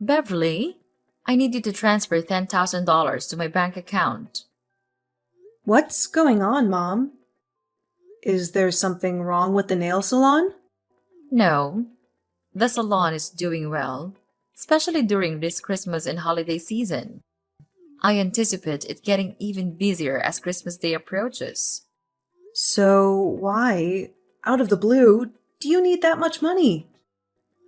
Beverly, I need you to transfer $10,000 to my bank account. What's going on, Mom? Is there something wrong with the nail salon? No, the salon is doing well, especially during this Christmas and holiday season. I anticipate it getting even busier as Christmas Day approaches. So, why, out of the blue, do you need that much money?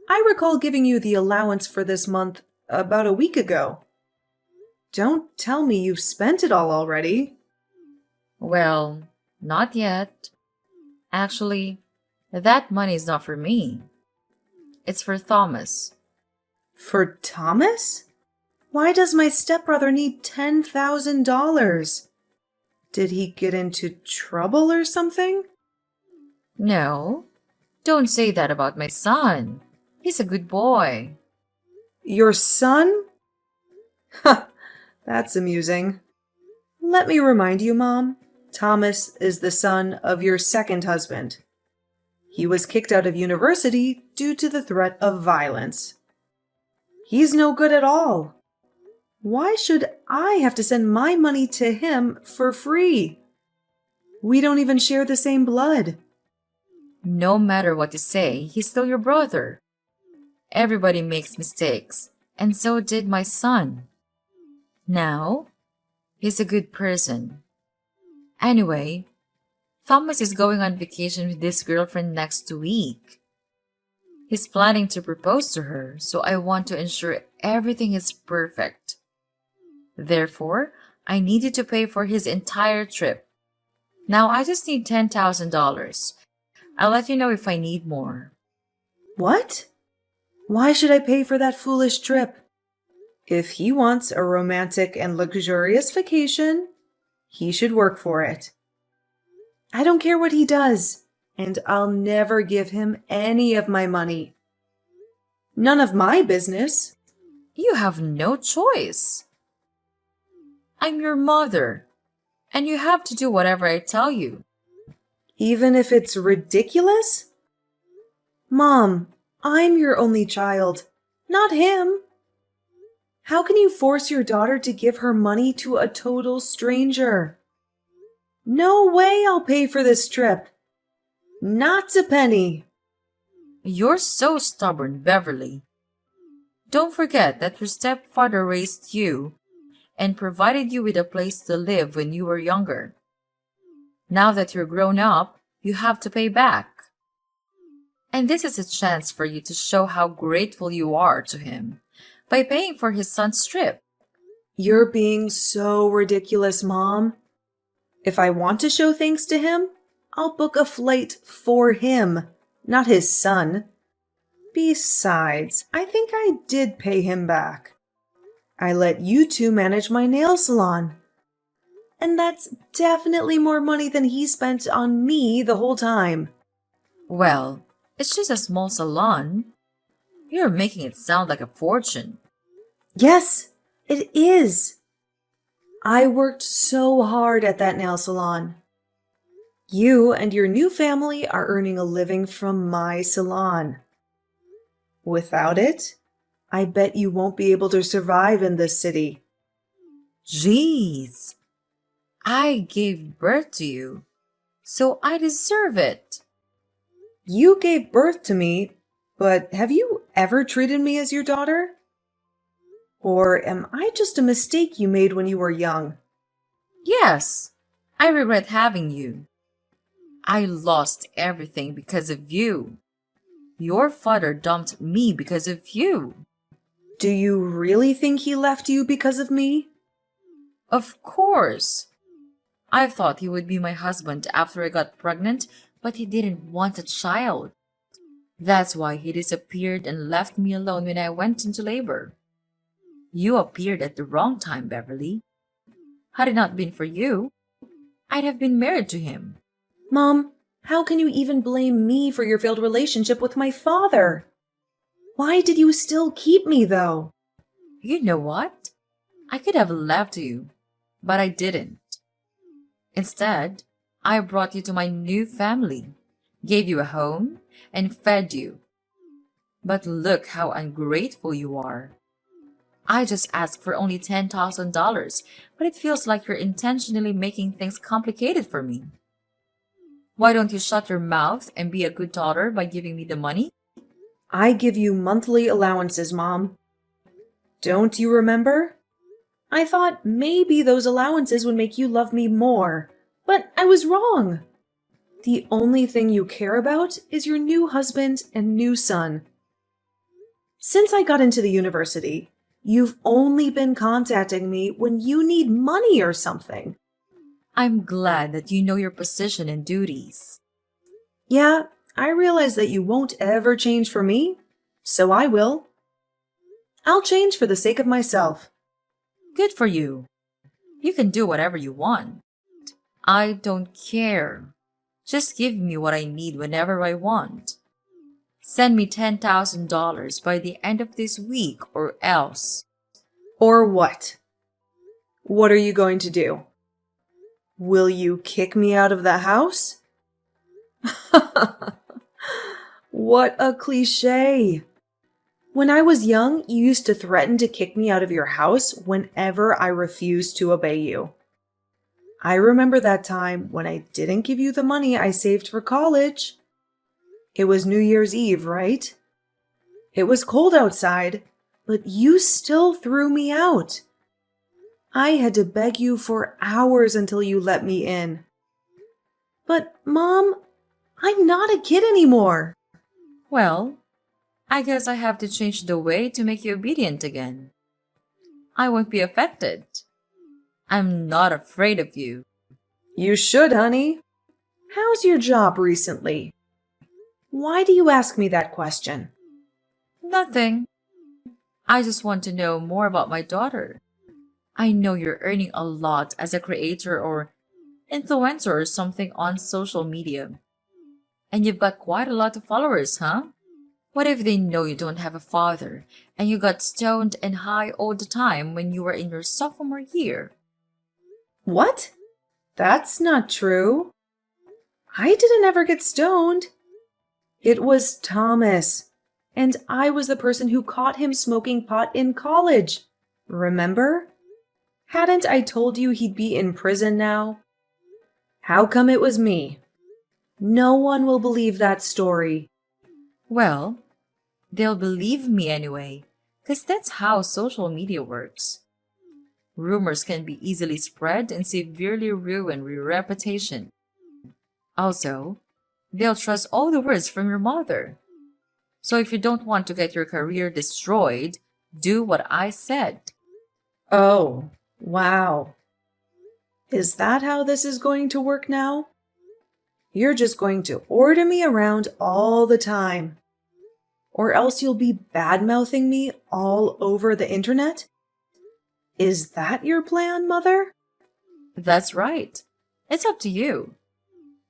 I recall giving you the allowance for this month about a week ago. Don't tell me you've spent it all already. Well, not yet. Actually, that money is not for me. It's for Thomas. For Thomas? Why does my stepbrother need $10,000? Did he get into trouble or something? No, don't say that about my son. He's a good boy. Your son? Ha, that's amusing. Let me remind you, Mom, Thomas is the son of your second husband. He was kicked out of university due to the threat of violence. He's no good at all. Why should I have to send my money to him for free? We don't even share the same blood. No matter what you say, he's still your brother. Everybody makes mistakes, and so did my son. Now, he's a good person. Anyway, Thomas is going on vacation with his girlfriend next week. He's planning to propose to her, so I want to ensure everything is perfect. Therefore, I need you to pay for his entire trip. Now I just need $10,000. I'll let you know if I need more. What? Why should I pay for that foolish trip? If he wants a romantic and luxurious vacation, he should work for it. I don't care what he does, and I'll never give him any of my money. None of my business. You have no choice. I'm your mother, and you have to do whatever I tell you. Even if it's ridiculous? Mom, I'm your only child, not him. How can you force your daughter to give her money to a total stranger? No way I'll pay for this trip. Not a penny. You're so stubborn, Beverly. Don't forget that your stepfather raised you and provided you with a place to live when you were younger. Now that you're grown up, you have to pay back. And this is a chance for you to show how grateful you are to him by paying for his son's trip. You're being so ridiculous, Mom. If I want to show thanks to him, I'll book a flight for him, not his son. Besides, I think I did pay him back. I let you two manage my nail salon. And that's definitely more money than he spent on me the whole time. Well, it's just a small salon. You're making it sound like a fortune. Yes, it is. I worked so hard at that nail salon. You and your new family are earning a living from my salon. Without it, I bet you won't be able to survive in this city. Jeez, I gave birth to you, so I deserve it. You gave birth to me, but have you ever treated me as your daughter? Or am I just a mistake you made when you were young? Yes, I regret having you. I lost everything because of you. Your father dumped me because of you. Do you really think he left you because of me? Of course. I thought he would be my husband after I got pregnant, but he didn't want a child. That's why he disappeared and left me alone when I went into labor. You appeared at the wrong time, Beverly. Had it not been for you, I'd have been married to him. Mom, how can you even blame me for your failed relationship with my father? Why did you still keep me, though? You know what? I could have left you, but I didn't. Instead, I brought you to my new family, gave you a home, and fed you. But look how ungrateful you are. I just asked for only $10,000, but it feels like you're intentionally making things complicated for me. Why don't you shut your mouth and be a good daughter by giving me the money? I give you monthly allowances, Mom. Don't you remember? I thought maybe those allowances would make you love me more, but I was wrong. The only thing you care about is your new husband and new son. Since I got into the university, you've only been contacting me when you need money or something. I'm glad that you know your position and duties. Yeah, I realize that you won't ever change for me, so I will. I'll change for the sake of myself. Good for you. You can do whatever you want. I don't care. Just give me what I need whenever I want. Send me $10,000 by the end of this week or else. Or what? What are you going to do? Will you kick me out of the house? What a cliche. When I was young, you used to threaten to kick me out of your house whenever I refused to obey you. I remember that time when I didn't give you the money I saved for college. It was New Year's Eve, right? It was cold outside, but you still threw me out. I had to beg you for hours until you let me in. But, Mom, I'm not a kid anymore. Well, I guess I have to change the way to make you obedient again. I won't be affected. I'm not afraid of you. You should, honey. How's your job recently? Why do you ask me that question? Nothing. I just want to know more about my daughter. I know you're earning a lot as a creator or influencer or something on social media. And you've got quite a lot of followers, huh? What if they know you don't have a father and you got stoned and high all the time when you were in your sophomore year? What? That's not true. I didn't ever get stoned. It was Thomas, and I was the person who caught him smoking pot in college. Remember? Hadn't I told you he'd be in prison now? How come it was me? No one will believe that story. Well, they'll believe me anyway, because that's how social media works. Rumors can be easily spread and severely ruin your reputation. Also, they'll trust all the words from your mother. So if you don't want to get your career destroyed, do what I said. Oh, wow. Is that how this is going to work now? You're just going to order me around all the time. Or else you'll be bad-mouthing me all over the internet? Is that your plan, Mother? That's right. It's up to you.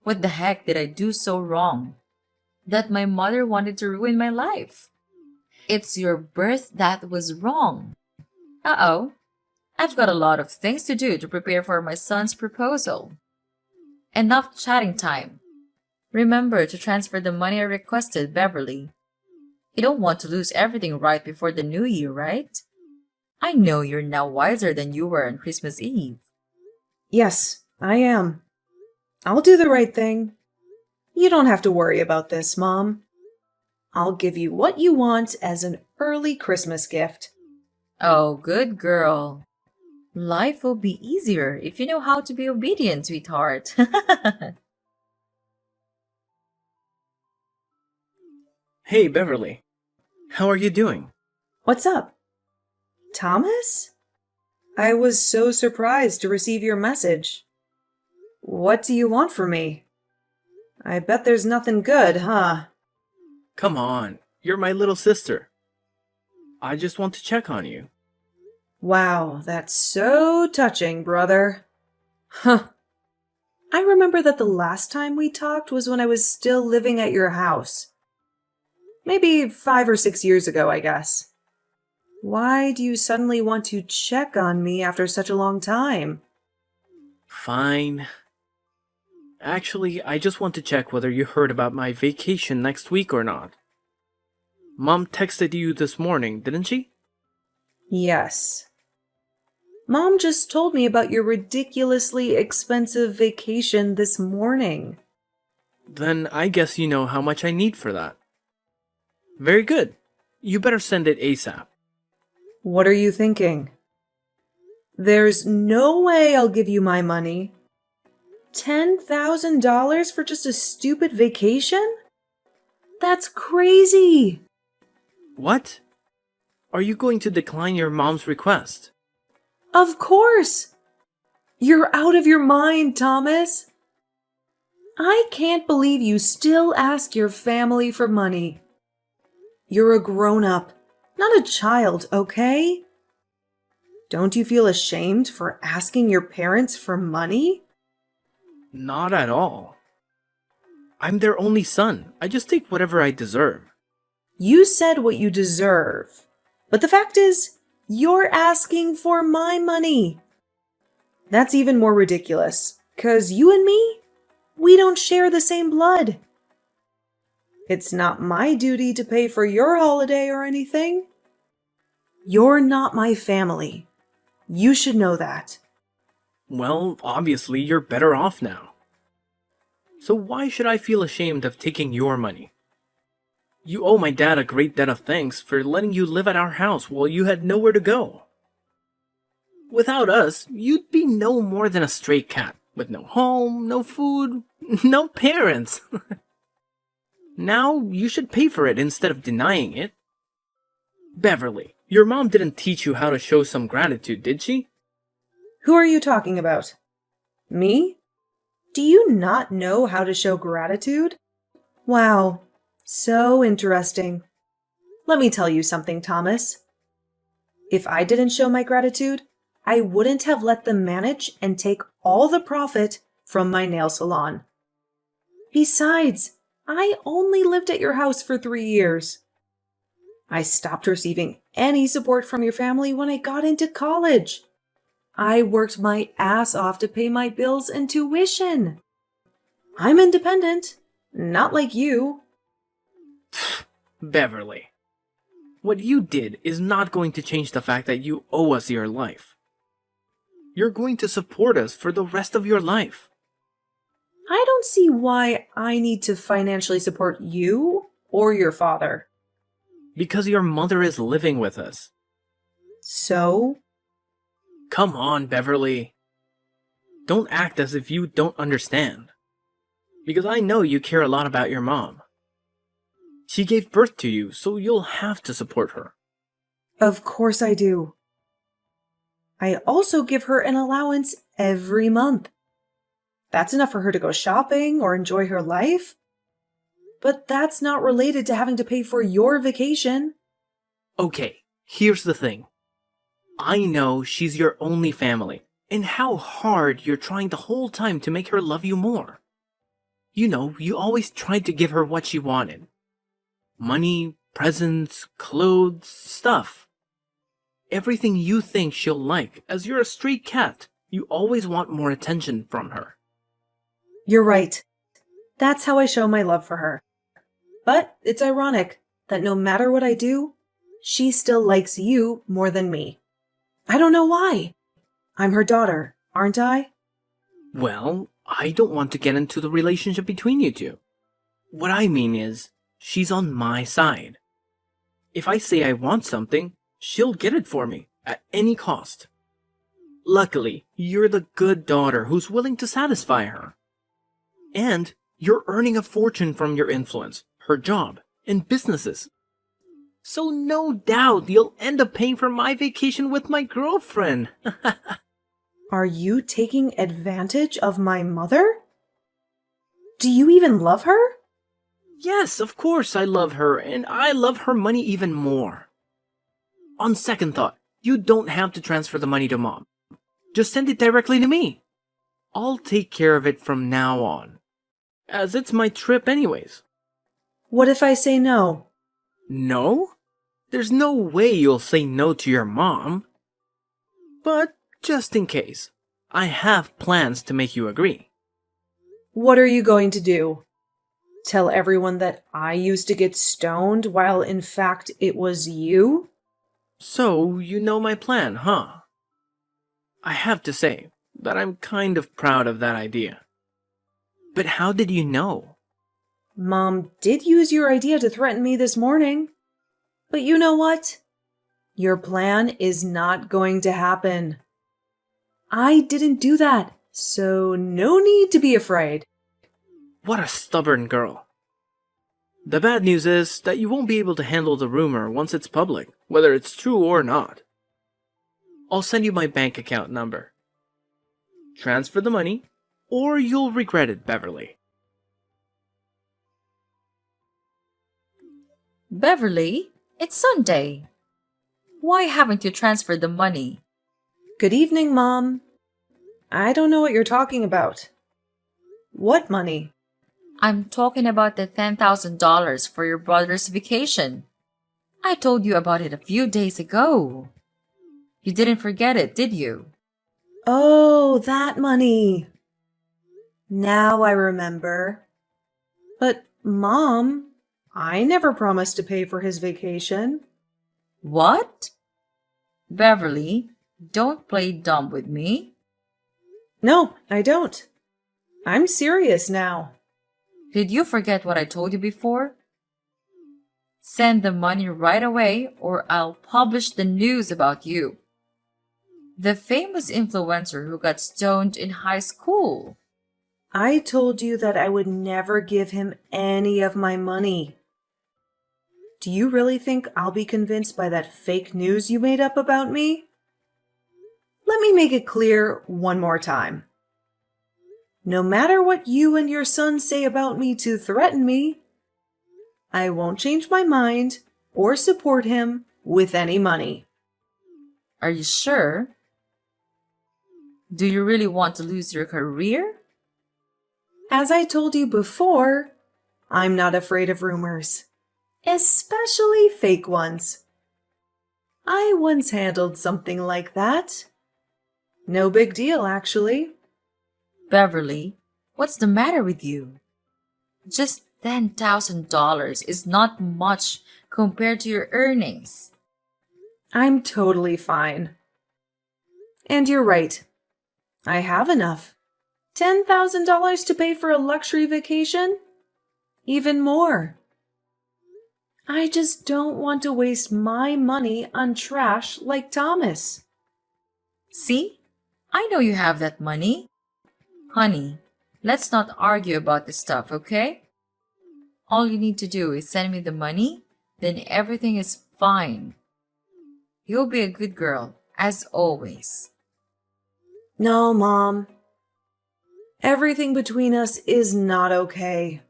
What the heck did I do so wrong? That my mother wanted to ruin my life. It's your birth that was wrong. Uh-oh. I've got a lot of things to do to prepare for my son's proposal. Enough chatting time. Remember to transfer the money I requested, Beverly. You don't want to lose everything right before the new year, right? I know you're now wiser than you were on Christmas Eve. Yes, I am. I'll do the right thing. You don't have to worry about this, Mom. I'll give you what you want as an early Christmas gift. Oh, good girl. Life will be easier if you know how to be obedient, sweetheart. Hey, Beverly. How are you doing? What's up? Thomas? I was so surprised to receive your message. What do you want from me? I bet there's nothing good, huh? Come on, you're my little sister. I just want to check on you. Wow, that's so touching, brother. Huh. I remember that the last time we talked was when I was still living at your house. Maybe 5 or 6 years ago, I guess. Why do you suddenly want to check on me after such a long time? Fine. Actually, I just want to check whether you heard about my vacation next week or not. Mom texted you this morning, didn't she? Yes. Mom just told me about your ridiculously expensive vacation this morning. Then I guess you know how much I need for that. Very good. You better send it ASAP. What are you thinking? There's no way I'll give you my money. $10,000 for just a stupid vacation? That's crazy! What? Are you going to decline your mom's request? Of course! You're out of your mind, Thomas! I can't believe you still ask your family for money. You're a grown-up, not a child, okay? Don't you feel ashamed for asking your parents for money? Not at all. I'm their only son. I just take whatever I deserve. You said what you deserve. But the fact is, you're asking for my money. That's even more ridiculous, 'cause you and me, we don't share the same blood. It's not my duty to pay for your holiday or anything. You're not my family. You should know that. Well, obviously you're better off now. So why should I feel ashamed of taking your money? You owe my dad a great debt of thanks for letting you live at our house while you had nowhere to go. Without us, you'd be no more than a stray cat, with no home, no food, no parents. Now you should pay for it instead of denying it. Beverly, your mom didn't teach you how to show some gratitude, did she? Who are you talking about? Me? Do you not know how to show gratitude? Wow, so interesting. Let me tell you something, Thomas. If I didn't show my gratitude, I wouldn't have let them manage and take all the profit from my nail salon. Besides, I only lived at your house for 3 years. I stopped receiving any support from your family when I got into college. I worked my ass off to pay my bills and tuition. I'm independent, not like you. Beverly, what you did is not going to change the fact that you owe us your life. You're going to support us for the rest of your life. I don't see why I need to financially support you or your father. Because your mother is living with us. So? Come on, Beverly. Don't act as if you don't understand. Because I know you care a lot about your mom. She gave birth to you, so you'll have to support her. Of course I do. I also give her an allowance every month. That's enough for her to go shopping or enjoy her life. But that's not related to having to pay for your vacation. Okay, here's the thing. I know she's your only family, and how hard you're trying the whole time to make her love you more. You know, you always tried to give her what she wanted. Money, presents, clothes, stuff. Everything you think she'll like, as you're a stray cat. You always want more attention from her. You're right. That's how I show my love for her. But it's ironic that no matter what I do, she still likes you more than me. I don't know why. I'm her daughter, aren't I? Well, I don't want to get into the relationship between you two. What I mean is, she's on my side. If I say I want something, she'll get it for me, at any cost. Luckily, you're the good daughter who's willing to satisfy her. And you're earning a fortune from your influence, her job, and businesses. So no doubt you'll end up paying for my vacation with my girlfriend. Are you taking advantage of my mother? Do you even love her? Yes, of course I love her, and I love her money even more. On second thought, you don't have to transfer the money to Mom. Just send it directly to me. I'll take care of it from now on, as it's my trip anyways. What if I say no? No? There's no way you'll say no to your mom. But just in case, I have plans to make you agree. What are you going to do? Tell everyone that I used to get stoned while in fact it was you? So, you know my plan, huh? I have to say that I'm kind of proud of that idea. But how did you know? Mom did use your idea to threaten me this morning. But you know what? Your plan is not going to happen. I didn't do that, so no need to be afraid. What a stubborn girl. The bad news is that you won't be able to handle the rumor once it's public, whether it's true or not. I'll send you my bank account number. Transfer the money, or you'll regret it, Beverly. Beverly, it's Sunday. Why haven't you transferred the money? Good evening, Mom. I don't know what you're talking about. What money? I'm talking about the $10,000 for your brother's vacation. I told you about it a few days ago. You didn't forget it, did you? Oh, that money. Now I remember. But, Mom, I never promised to pay for his vacation. What? Beverly, don't play dumb with me. No, I don't. I'm serious now. Did you forget what I told you before? Send the money right away or I'll publish the news about you. The famous influencer who got stoned in high school. I told you that I would never give him any of my money. Do you really think I'll be convinced by that fake news you made up about me? Let me make it clear one more time. No matter what you and your son say about me to threaten me, I won't change my mind or support him with any money. Are you sure? Do you really want to lose your career? As I told you before, I'm not afraid of rumors, especially fake ones. I once handled something like that. No big deal, actually. Beverly, what's the matter with you? Just $10,000 is not much compared to your earnings. I'm totally fine. And you're right. I have enough. $10,000 to pay for a luxury vacation? Even more. I just don't want to waste my money on trash like Thomas. See? I know you have that money. Honey, let's not argue about this stuff, okay? All you need to do is send me the money, then everything is fine. You'll be a good girl, as always. No, Mom. Everything between us is not okay.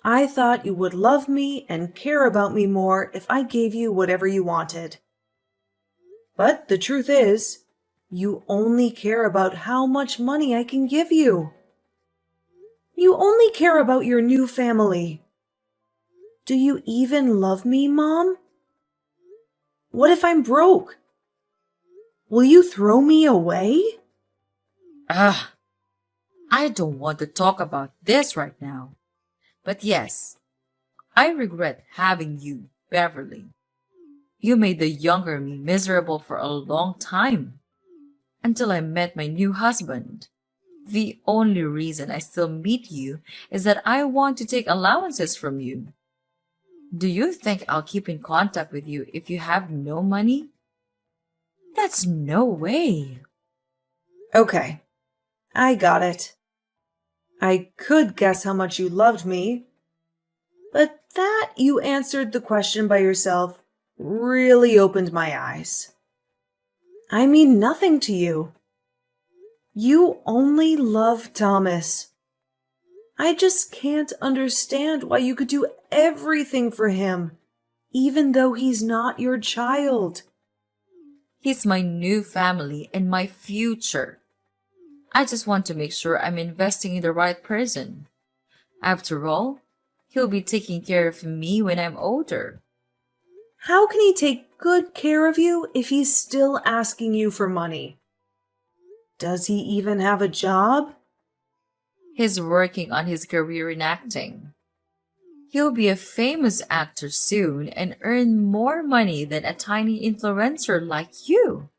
I thought you would love me and care about me more if I gave you whatever you wanted. But the truth is, you only care about how much money I can give you. You only care about your new family. Do you even love me, Mom? What if I'm broke? Will you throw me away? Ugh, I don't want to talk about this right now. But yes, I regret having you, Beverly. You made the younger me miserable for a long time. Until I met my new husband. The only reason I still meet you is that I want to take allowances from you. Do you think I'll keep in contact with you if you have no money? That's no way. Okay, I got it. I could guess how much you loved me, but that you answered the question by yourself really opened my eyes. I mean nothing to you. You only love Thomas. I just can't understand why you could do everything for him, even though he's not your child. He's my new family and my future. I just want to make sure I'm investing in the right person. After all, he'll be taking care of me when I'm older. How can he take good care of you if he's still asking you for money? Does he even have a job? He's working on his career in acting. He'll be a famous actor soon and earn more money than a tiny influencer like you.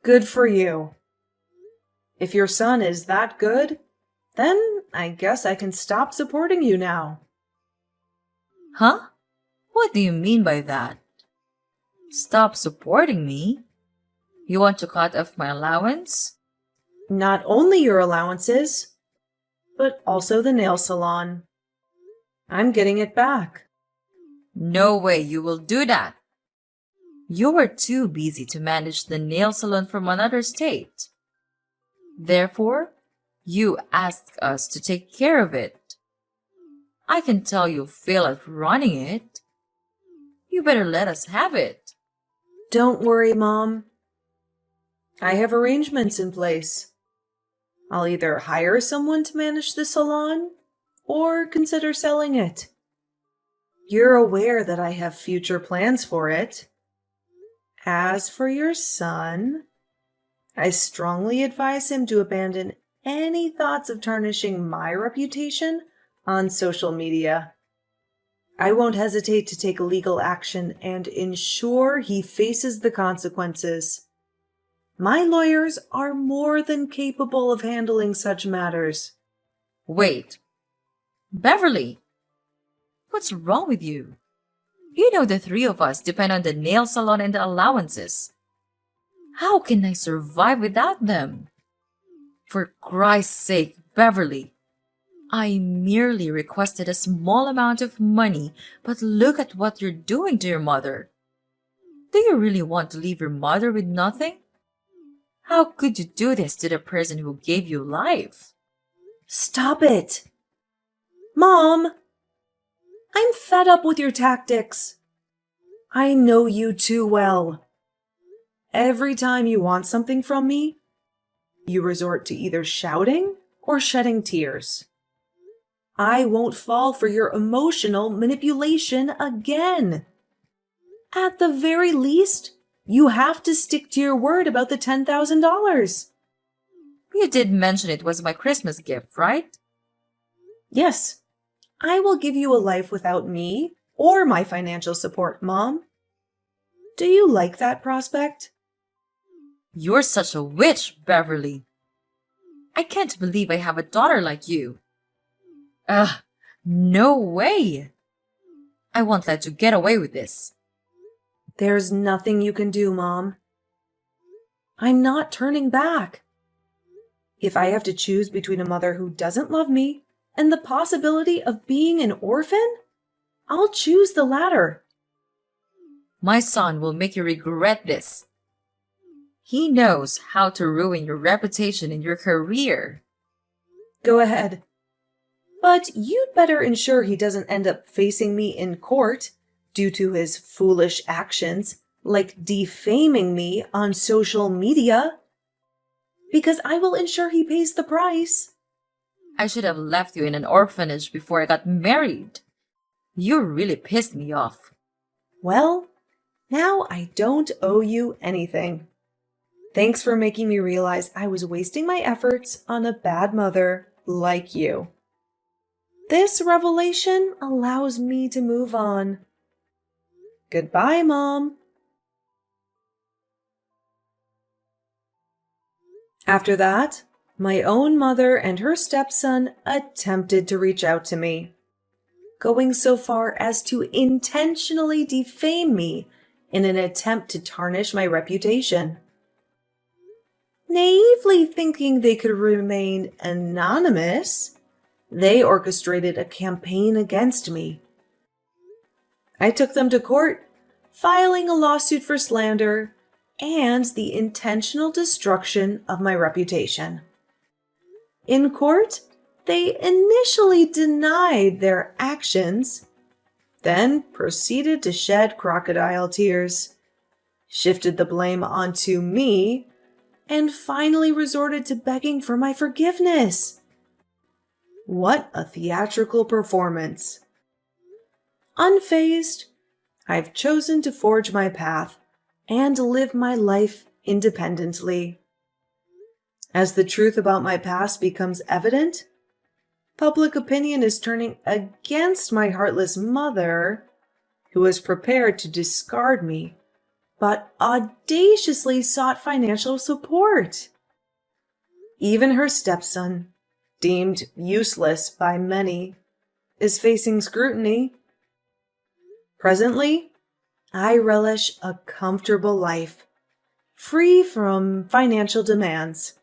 Good for you. If your son is that good, then I guess I can stop supporting you now. Huh? What do you mean by that? Stop supporting me? You want to cut off my allowance? Not only your allowances, but also the nail salon. I'm getting it back. No way you will do that. You were too busy to manage the nail salon from another state. Therefore, you asked us to take care of it. I can tell you fail at running it. You better let us have it. Don't worry, Mom. I have arrangements in place. I'll either hire someone to manage the salon or consider selling it. You're aware that I have future plans for it. As for your son, I strongly advise him to abandon any thoughts of tarnishing my reputation on social media. I won't hesitate to take legal action and ensure he faces the consequences. My lawyers are more than capable of handling such matters. Wait. Beverly, what's wrong with you? You know the three of us depend on the nail salon and the allowances. How can I survive without them? For Christ's sake, Beverly, I merely requested a small amount of money, but look at what you're doing to your mother. Do you really want to leave your mother with nothing? How could you do this to the person who gave you life? Stop it! Mom! I'm fed up with your tactics. I know you too well. Every time you want something from me, you resort to either shouting or shedding tears. I won't fall for your emotional manipulation again. At the very least, you have to stick to your word about the $10,000. You did mention it was my Christmas gift, right? Yes, I will give you a life without me or my financial support, Mom. Do you like that prospect? You're such a witch, Beverly. I can't believe I have a daughter like you. Ugh, no way. I won't let you get away with this. There's nothing you can do, Mom. I'm not turning back. If I have to choose between a mother who doesn't love me and the possibility of being an orphan, I'll choose the latter. My son will make you regret this. He knows how to ruin your reputation and your career. Go ahead. But you'd better ensure he doesn't end up facing me in court due to his foolish actions, like defaming me on social media. Because I will ensure he pays the price. I should have left you in an orphanage before I got married. You really pissed me off. Well, now I don't owe you anything. Thanks for making me realize I was wasting my efforts on a bad mother like you. This revelation allows me to move on. Goodbye, Mom. After that, my own mother and her stepson attempted to reach out to me, going so far as to intentionally defame me in an attempt to tarnish my reputation. Naively thinking they could remain anonymous, they orchestrated a campaign against me. I took them to court, filing a lawsuit for slander and the intentional destruction of my reputation. In court, they initially denied their actions, then proceeded to shed crocodile tears, shifted the blame onto me, and finally resorted to begging for my forgiveness. What a theatrical performance. Unfazed, I've chosen to forge my path and live my life independently. As the truth about my past becomes evident, Public opinion is turning against my heartless mother, who was prepared to discard me, but audaciously sought financial support. Even her stepson, deemed useless by many, is facing scrutiny. Presently, I relish a comfortable life, free from financial demands.